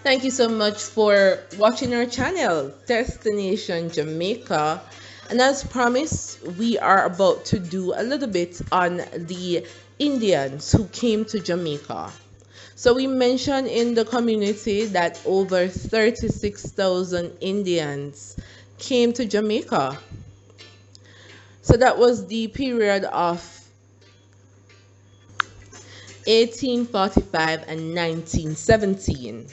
Thank you so much for watching our channel, Destination Jamaica. And as promised, we are about to do a little bit on the Indians who came to Jamaica. So we mentioned in the community that over 36,000 Indians came to Jamaica. So that was the period of 1845 and 1917.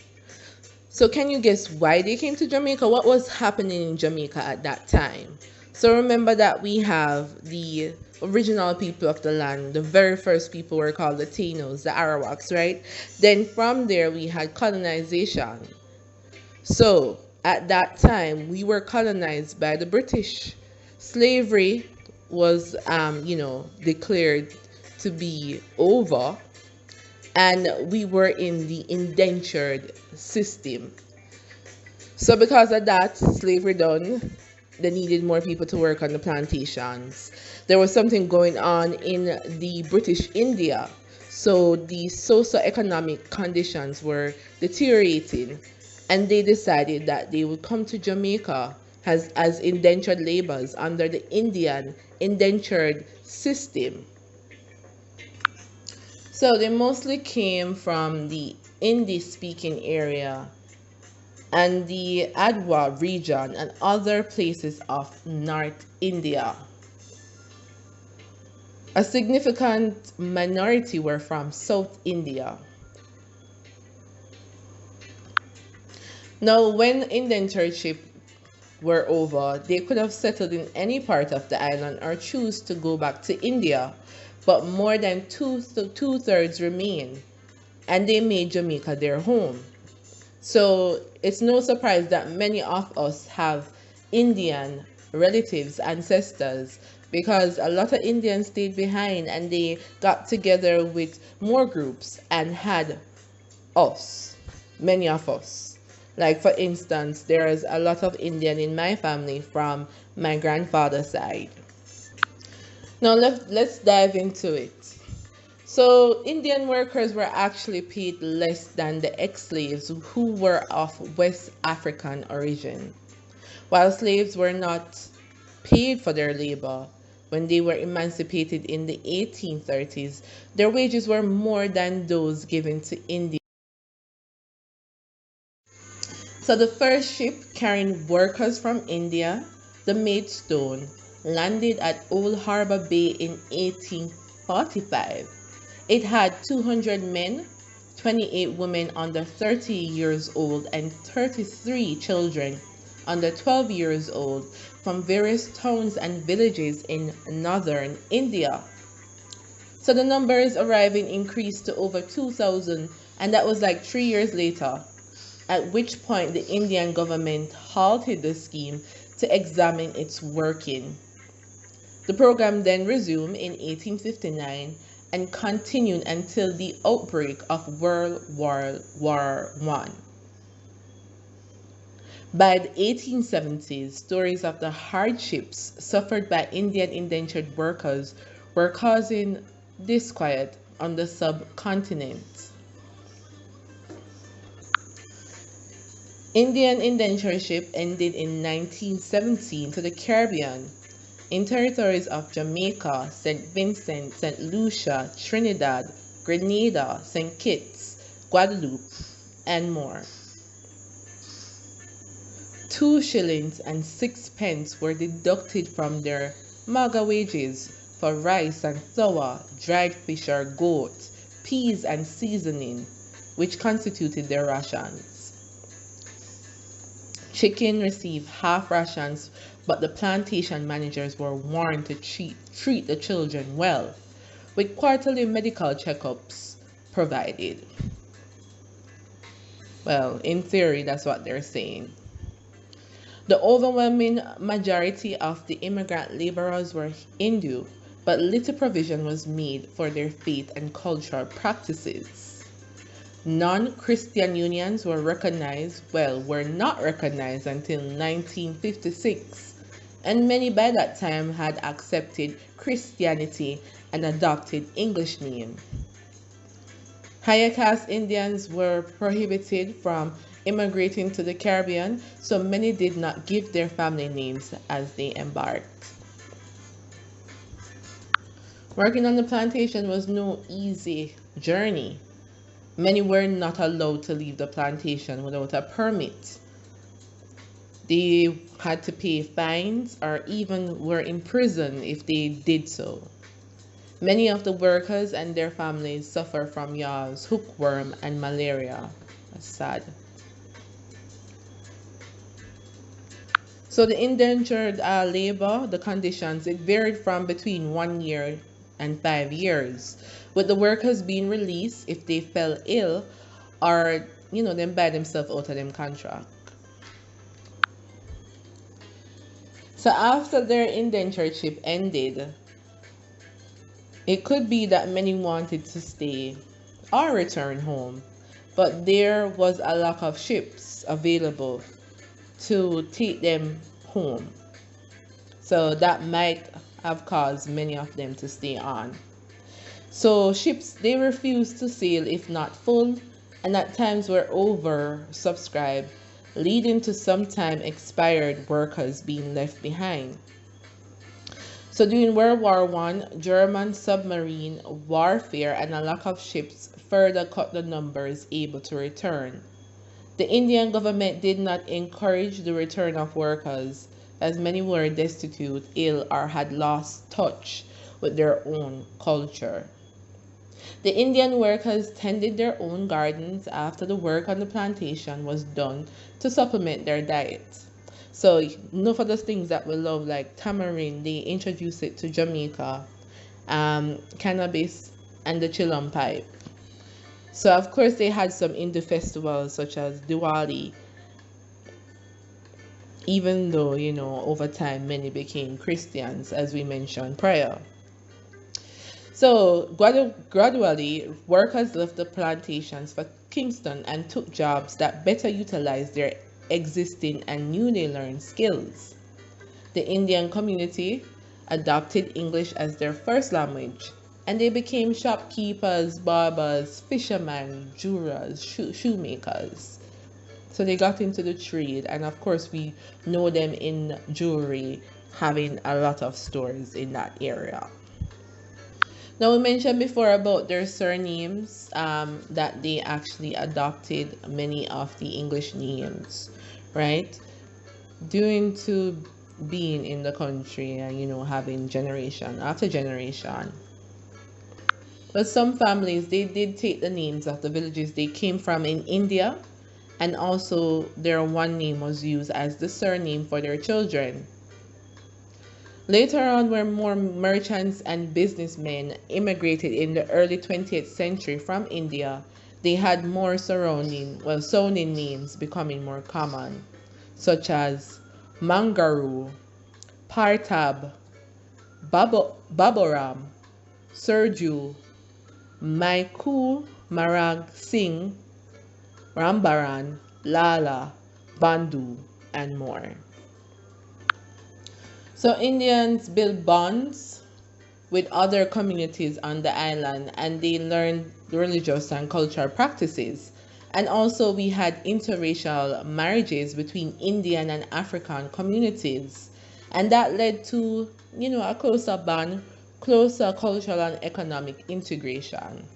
So can you guess why they came to Jamaica? What was happening in Jamaica at that time? So remember that we have the original people of the land. The very first people were called the Tainos, the Arawaks, right? Then from there we had colonization. So at that time we were colonized by the British. Slavery was, declared to be over, and we were in the indentured system. So because of that, slavery done, they needed more people to work on the plantations. There was something going on in the British India. So the socio-economic conditions were deteriorating, and they decided that they would come to Jamaica as indentured laborers under the Indian indentured system. So they mostly came from the Hindi speaking area and the Adwa region and other places of North India. A significant minority were from South India. Now, when indentureship were over, they could have settled in any part of the island or choose to go back to India, but more than two-thirds remained, and they made Jamaica their home. So it's no surprise that many of us have Indian relatives, ancestors, because a lot of Indians stayed behind and they got together with more groups and had us, many of us. Like for instance, there is a lot of Indian in my family from my grandfather's side. Now let's dive into it. So Indian workers were actually paid less than the ex-slaves who were of West African origin. While slaves were not paid for their labor, when they were emancipated in the 1830s, their wages were more than those given to Indians. So the first ship carrying workers from India, the Maidstone, landed at Old Harbor Bay in 1845. It had 200 men, 28 women under 30 years old, and 33 children under 12 years old from various towns and villages in northern India. So the numbers arriving increased to over 2,000, and that was like 3 years later, at which point the Indian government halted the scheme to examine its working. The program then resumed in 1859 and continued until the outbreak of World War I. By the 1870s, stories of the hardships suffered by Indian indentured workers were causing disquiet on the subcontinent. Indian indentureship ended in 1917 to the Caribbean in territories of Jamaica, St. Vincent, St. Lucia, Trinidad, Grenada, St. Kitts, Guadeloupe, and more. 2 shillings and 6 pence were deducted from their maga wages for rice and flour, dried fish or goat, peas and seasoning, which constituted their rations. Chicken received half rations, but the plantation managers were warned to treat the children well, with quarterly medical checkups provided. Well, in theory, that's what they're saying. The overwhelming majority of the immigrant laborers were Hindu, but little provision was made for their faith and cultural practices. Non-Christian unions were not recognized until 1956, and many by that time had accepted Christianity and adopted English names. Higher caste Indians were prohibited from immigrating to the Caribbean, so many did not give their family names as they embarked. Working on the plantation was no easy journey. Many were not allowed to leave the plantation without a permit. They had to pay fines or even were imprisoned if they did so. Many of the workers and their families suffer from yaws, hookworm, and malaria. That's sad. So the indentured labor, the conditions, it varied from between 1 year and 5 years, with the workers being released if they fell ill or, them buy themselves out of them contract. So after their indentureship ended, it could be that many wanted to stay or return home, but there was a lack of ships available to take them home. So that might have caused many of them to stay on. So ships, they refused to sail if not full, and at times were oversubscribed, leading to sometime expired workers being left behind. So during World War I, German submarine warfare and a lack of ships further cut the numbers able to return. The Indian government did not encourage the return of workers, as many were destitute, ill, or had lost touch with their own culture. The Indian workers tended their own gardens after the work on the plantation was done to supplement their diet. So, enough of those things that we love, like tamarind, they introduced it to Jamaica, cannabis, and the chillum pipe. So, of course, they had some Hindu festivals such as Diwali, even though, over time many became Christians, as we mentioned prior. So, gradually, workers left the plantations for Kingston and took jobs that better utilized their existing and newly learned skills. The Indian community adopted English as their first language, and they became shopkeepers, barbers, fishermen, jewelers, shoemakers. So they got into the trade, and of course we know them in jewelry, having a lot of stores in that area. Now, we mentioned before about their surnames, that they actually adopted many of the English names, right? Due to being in the country and, having generation after generation. But some families, they did take the names of the villages they came from in India, and also their one name was used as the surname for their children. Later on, when more merchants and businessmen immigrated in the early 20th century from India, they had more sounding names becoming more common, such as Mangaru, Partab, Baburam, Serju, Maiku, Marag Singh, Rambaran, Lala, Bandhu, and more. So Indians built bonds with other communities on the island, and they learned religious and cultural practices. And also we had interracial marriages between Indian and African communities. And that led to, a closer bond, closer cultural and economic integration.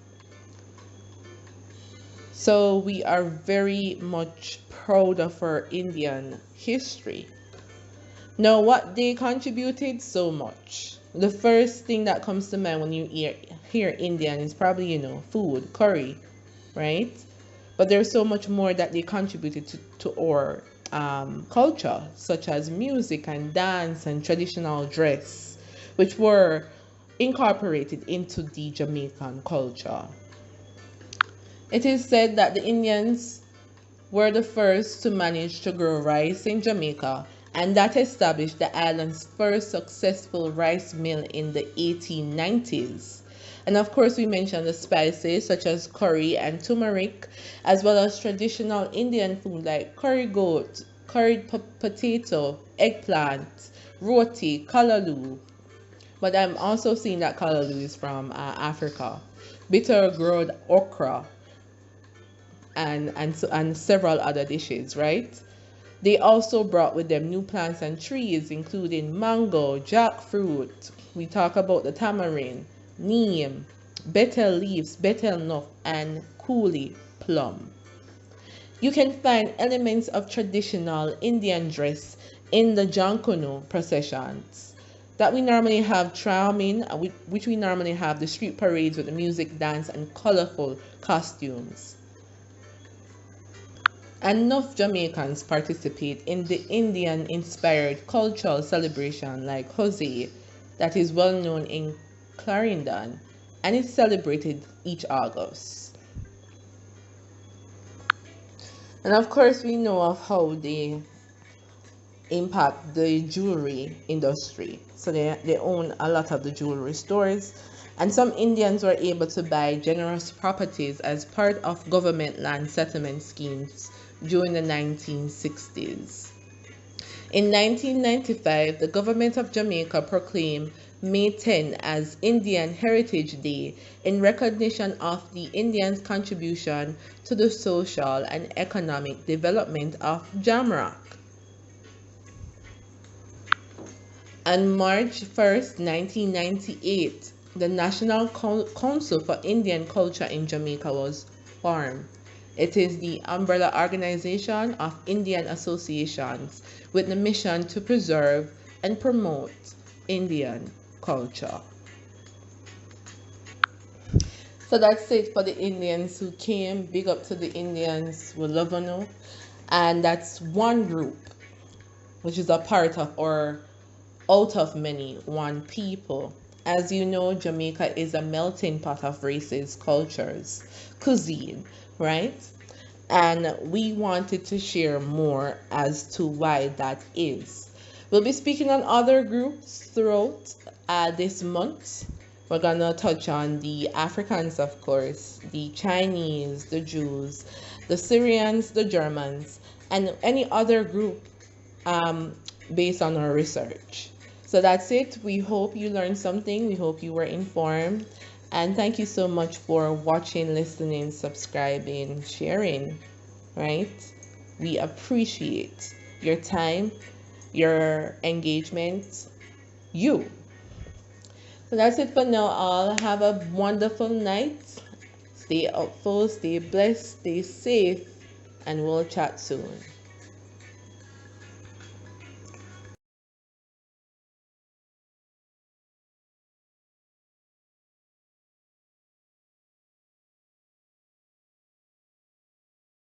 So we are very much proud of our Indian history. Now, what they contributed so much. The first thing that comes to mind when you hear Indian is probably, food, curry, right? But there's so much more that they contributed to our culture, such as music and dance and traditional dress, which were incorporated into the Jamaican culture. It is said that the Indians were the first to manage to grow rice in Jamaica, and that established the island's first successful rice mill in the 1890s. And of course, we mentioned the spices such as curry and turmeric, as well as traditional Indian food like curry goat, curried potato, eggplant, roti, kalaloo. But I'm also seeing that kalaloo is from Africa. Bitter gourd okra, and several other dishes, right? They also brought with them new plants and trees, including mango, jackfruit. We talk about the tamarind, neem, betel leaves, betel nut, and coolie plum. You can find elements of traditional Indian dress in the Jankono processions that we normally have charming, which we normally have the street parades with the music, dance, and colorful costumes. Enough Jamaicans participate in the Indian inspired cultural celebration like Jose, that is well known in Clarendon and is celebrated each August. And of course, we know of how they impact the jewelry industry. So they own a lot of the jewelry stores. And some Indians were able to buy generous properties as part of government land settlement schemes during the 1960s. In 1995, the government of Jamaica proclaimed May 10 as Indian Heritage Day in recognition of the Indians' contribution to the social and economic development of Jamrock. On March 1st, 1998, the National Council for Indian Culture in Jamaica was formed. It is the umbrella organization of Indian associations with the mission to preserve and promote Indian culture. So that's it for the Indians who came. Big up to the Indians. We love you. And that's one group, which is a part of or out of many, one people. As you know, Jamaica is a melting pot of races, cultures, cuisine, right? And we wanted to share more as to why that is. We'll be speaking on other groups throughout this month. We're gonna touch on the Africans, of course, the Chinese, the Jews, the Syrians, the Germans, and any other group based on our research. So that's it. We hope you learned something. We hope you were informed. And thank you so much for watching, listening, subscribing, sharing, right? We appreciate your time, your engagement, you. So that's it for now, all. Have a wonderful night. Stay hopeful, stay blessed, stay safe, and we'll chat soon.